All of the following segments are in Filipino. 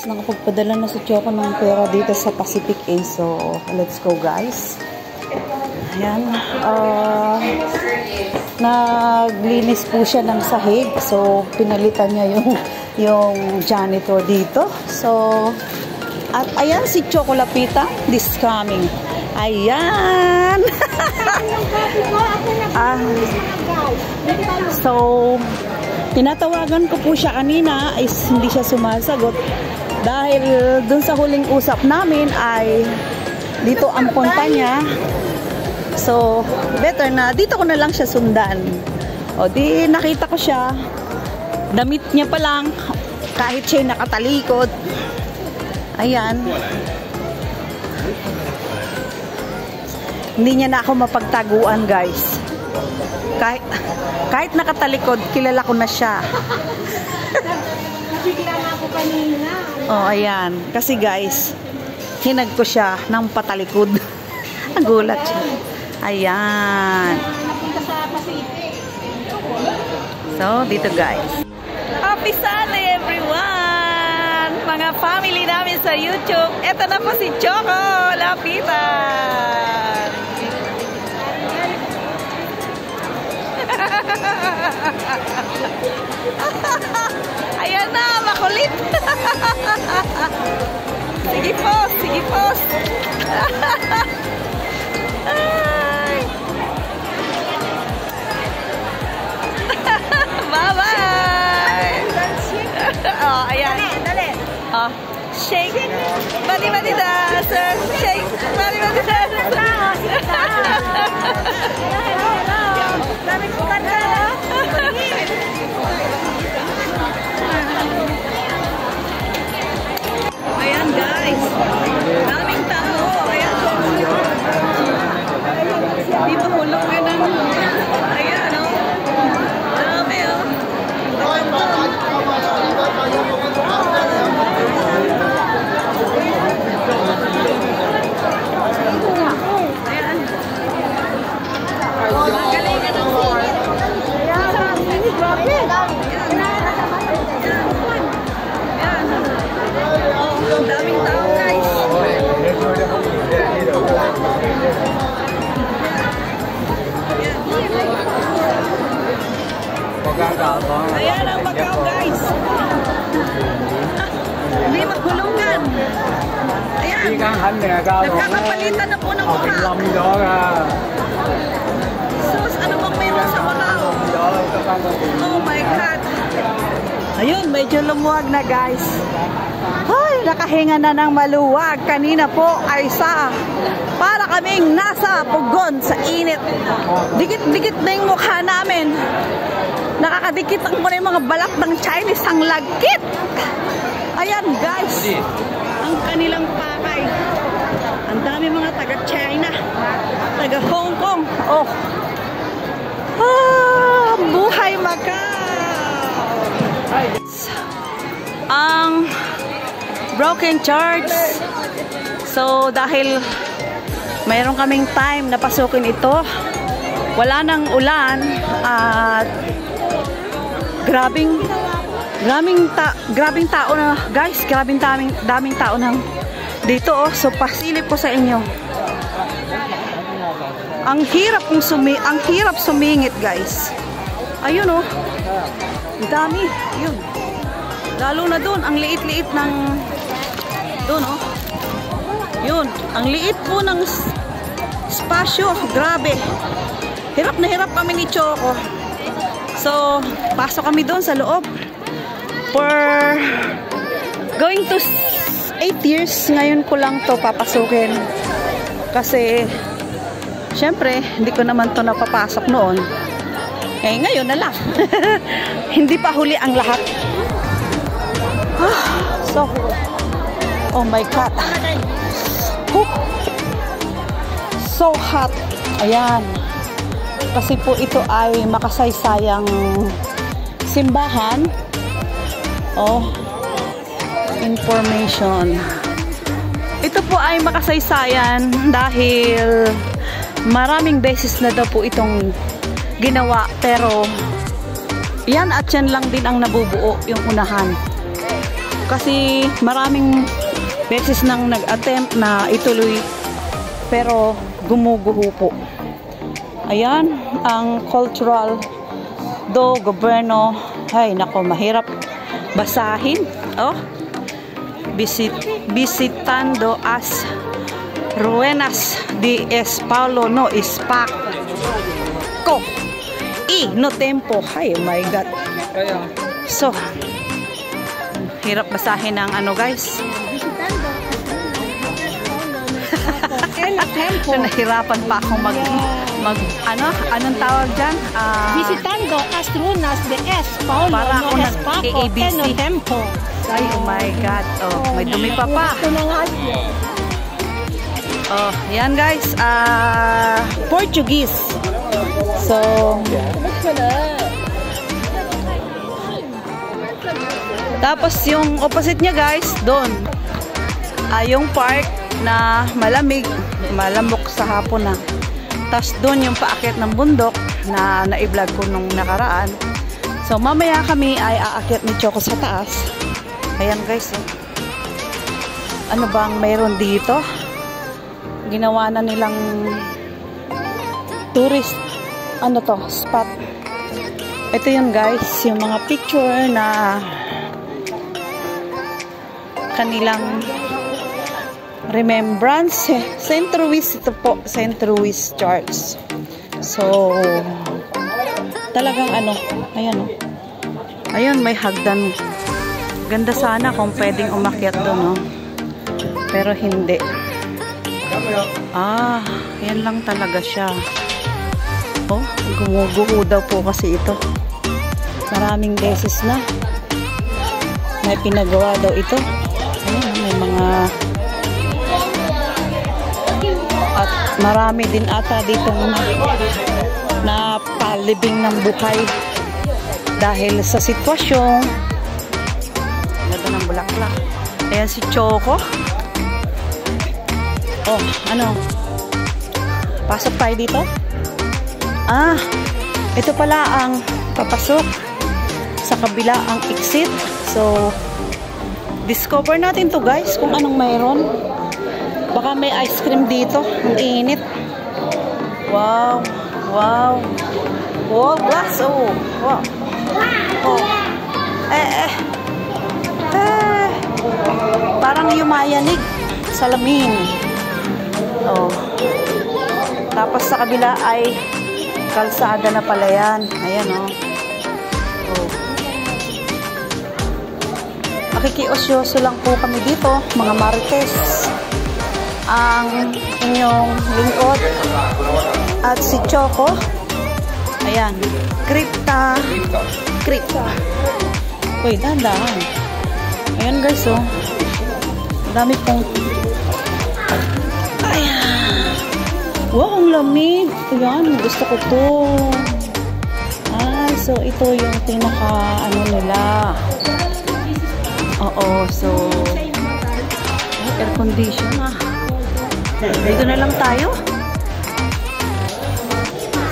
Nakapagpadala na si Choco ng pera dito sa Pacific Ace. So, let's go guys. Ayan. Naglinis po siya ng sahig. So, pinalitan niya yung janitor dito. So, at ayan si Choco Lapita. This coming. Ayan. So, tinatawagan ko po siya kanina ay hindi siya sumasagot dahil dun sa huling usap namin ay dito ang punta niya. So, better na dito ko na lang siya sundan. O di nakita ko siya. Damit niya pa lang kahit siya nakatalikod. Ayan. Hindi niya na ako mapagtaguan, guys. Kahit nakatalikod, kilala ko na siya. Nabigla na ako kanina. Oh, ayan. Kasi guys, hinag ko siya ng patalikod. Nagulat siya. Ayan. Napunta sa Pacific. So, dito guys. Happy Sunday everyone! Mga family namin sa YouTube. Ito na po si Choco Lapitan. Ayan na, makulit. Sige post, sige post. Bye-bye. Oh, ayan. Dali. Oh, shake. Bali-bali dancer. Shake. Bali-bali dancer. Dami ko kanta. Ayan guys. Daming tao. Ayan. Di ba hulog ka ng... Ayan o. Dami o. Ayan. Galingan ang floor. Ang daming tao guys. Ayan ang Macau guys. Hindi maghulungan. Ayan. Nagkakapalitan na po ng mukha. Sus, ano bang meron sa Macau? Oh my God. Ayun, medyo lumuwag na guys. Ay, nakahinga na ng maluwag. Kanina po ay para kaming nasa pugon sa init. Dikit-dikit na yung mukha namin. Nakakadikit ang muna yung mga balat ng Chinese. Ang lagkit. Ayan guys. Ang kanilang pakay. Ang dami mga taga-China. Taga-Hong Kong. Oh. Buhay Macau. Ang broken charge. So dahil mayroon kaming time na pasukin ito, wala nang ulan at grabing tao na guys, daming tao nang dito oh. So pasilip ko sa inyo. Ang hirap sumingit guys. Ayun oh. Ang dami, yun. Lalo na doon, ang liit-liit ng doon oh. Yun, ang liit po ng spasyo, grabe. Hirap na hirap kami ni Choco. So, pasok kami doon sa loob. For going to 8 years, ngayon ko lang to papasukin. Kasi syempre, hindi ko naman to napapasok noon. Eh, ngayon na lang. Hindi pa huli ang lahat. So, oh my God. So hot. Ayan. Kasi po ito ay makasaysayang simbahan. Oh, information. Ito po ay makasaysayan dahil maraming beses na daw po itong ginawa, pero yan at yan lang din ang nabubuo yung unahan. Kasi maraming beses nang nag-attempt na ituloy pero gumuguho po. Ayan, ang cultural do gobyerno. Ay, nako, mahirap basahin. Oh, visitando as ruenas de Paulo no Espaco y no tempo. Ay, oh my God. So, hirap basahin ng ano, guys. Nahirapan pa akong anong tawag dyan? Visitando as runas de Paulo para ako no Espaco nag-ABC. no tempo. Ay, oh my God. Oh, may dumi pa. Oh, yan guys. Portuguese. So, tapos yung opposite niya guys, doon. Yung park na malamig, malamok sa hapon na. Tapos doon yung paakyat ng bundok na na-vlog ko nung nakaraan. So mamaya kami ay aakyat ni Choco sa taas. Ayan guys. Ano bang mayroon dito? Ginawa na nilang tourist spot. Ito yun guys, yung mga picture na kanilang remembrance. St. Louis ito po, St. Louis Church. So talagang ayan o. Ayun, may hagdan. Ganda sana kung pwedeng umakyat doon, no? Pero hindi. Yan lang talaga siya. Oh, gumuguho daw po kasi ito. Maraming beses na may pinagawa daw ito. Ayun, may mga at marami din ata dito na palibing ng buhay dahil sa sitwasyon. Ganda ng bulaklak. Ayan si Choco. Oh, pasok tayo dito. Ito pala ang papasok sa kabila ang exit. So discover natin to guys kung anong mayroon. Baka may ice cream dito. Ang init. Wow. Wow. Wow, glass. Oh. Wow. Oh. Parang yumayanig. Salamin. Oh. Tapos sa kabila ay kalsada na pala yan. Ayan, oh. Oh. Makikiosyoso lang po kami dito, mga marites. Ang inyong lingkod at si Choco. Ayan. Kripta. Uy, dahan-dahan. Ayan guys, oh. Dami pong. Ayan. Wow, ang lamig. Ayan, gusto ko to. So ito yung pinaka nila. Oo, so air condition dito na lang tayo.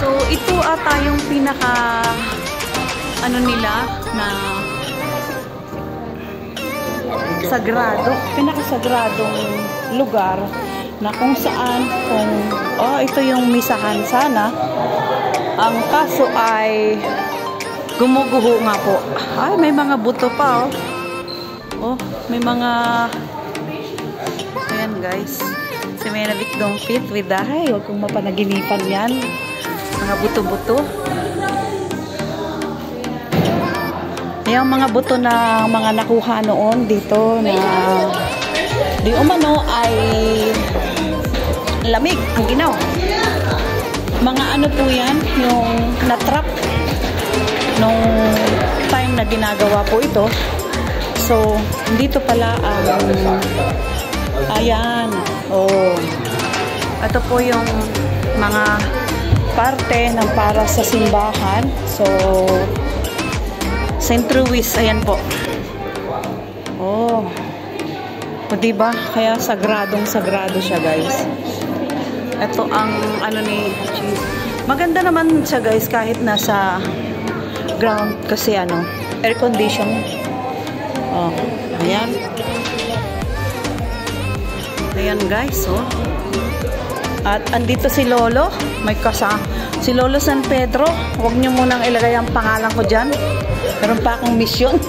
So ito ata yung pinaka nila na pinakasagradong lugar na kung saan ito yung misahan sana. Ang kaso ay gumuguho nga po. Ay, may mga buto pa, oh. Oh, may mga ayan guys. Si Menavik don't fit with dahay. Huwag kong mapanaginipan yan. Mga buto-buto. Yung mga buto na mga nakuha noon dito na di umano ay lamig ang ginaw. Mga po yan, yung na-trap nung time na ginagawa po ito. So, dito pala ang ayan. Oh. Ito po yung mga parte ng para sa simbahan. So, St. Louis, ayan po. Oh. O diba? Kaya sagradong-sagrado siya, guys. Ito ang ni maganda naman siya, guys, kahit nasa ground kasi air condition. Oh. Ayan. Ayan guys, oh. At andito si Lolo. May si Lolo San Pedro. Huwag niyo munang ilagay ang pangalan ko dyan. Meron pa akong misyon.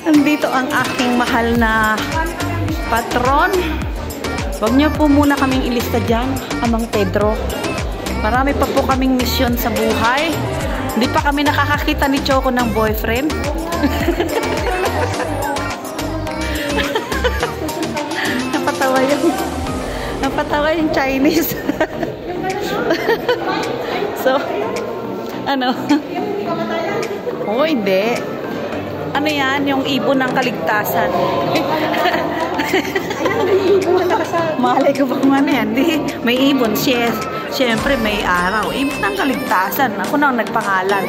Andito ang aking mahal na patron. Huwag niyo po muna kaming ilista dyan, Amang Pedro. Marami pa po kaming misyon sa buhay. Hindi pa kami nakakakita ni Choco ng boyfriend. Napatawa yung Chinese. So, ano? Oh, hindi. Ano yan? Yung ibon ng kaligtasan. Malay ko ba kung ano yan? Di, may ibon. Siyempre, may araw. Ibon ng kaligtasan. Ako na ang nagpangalan.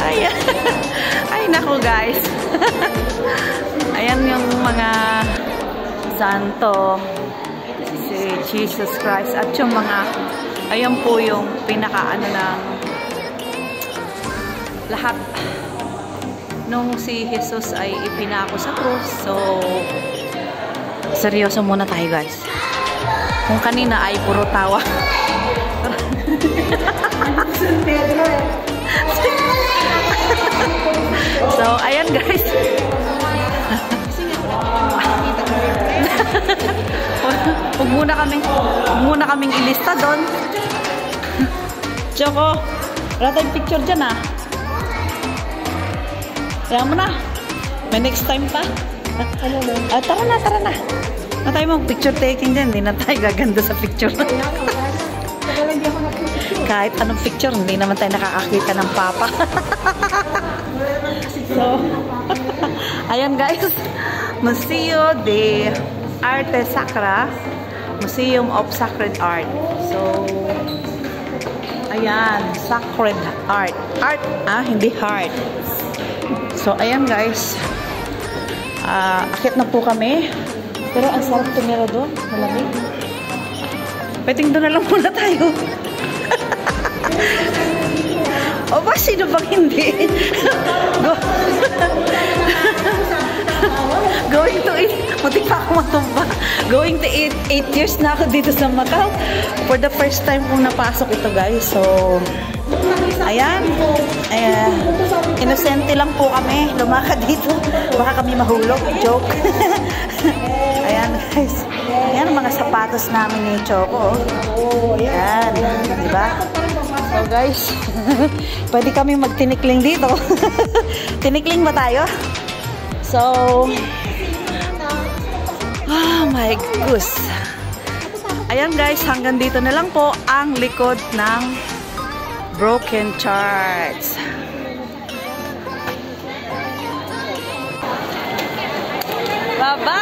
Ayan. Ay, naku guys. Ayan yung mga santo. Si Jesus Christ. At yung mga, ayan po yung pinakaano ng lahat nung si Jesus ay ipinako sa krus. So, seryoso muna tayo guys. Kung kanina ay puro tawa. So, ayan guys. Huwag muna kaming ilista doon. Choco, wala tayong picture dyan ah. Kaya mo na. May next time pa. Tara na. Na tayo mag-picture taking dyan. Hindi na tayo gaganda sa picture. Kahit anong picture, hindi naman tayo nakakakita ng papa. So, ayan guys. Museo de Arte Sacra. Museum of Sacred Art. So, ayan. Sacred Art. Art, hindi heart. So, ayan guys. Akit na po kami. Pero ang sarap tumira doon. Malamig. Pwedeng doon na lang muna tayo. O ba, sino bang hindi? Going to 8. Mutik pa ako matumba. Going to 8 years na ako dito sa Macau. For the first time kong napasok ito guys. So, ayan. Inosente lang po kami. Lumakad dito. Baka kami mahulog. Joke. Ayan guys. Ayan ang mga sapatos namin ni Choco. Ayan. Diba? So guys, pwede kami magtinikling dito. Tinikling ba tayo? So, oh my goose. Ayan guys, hanggang dito na lang po ang likod ng Broken Church. Bye-bye!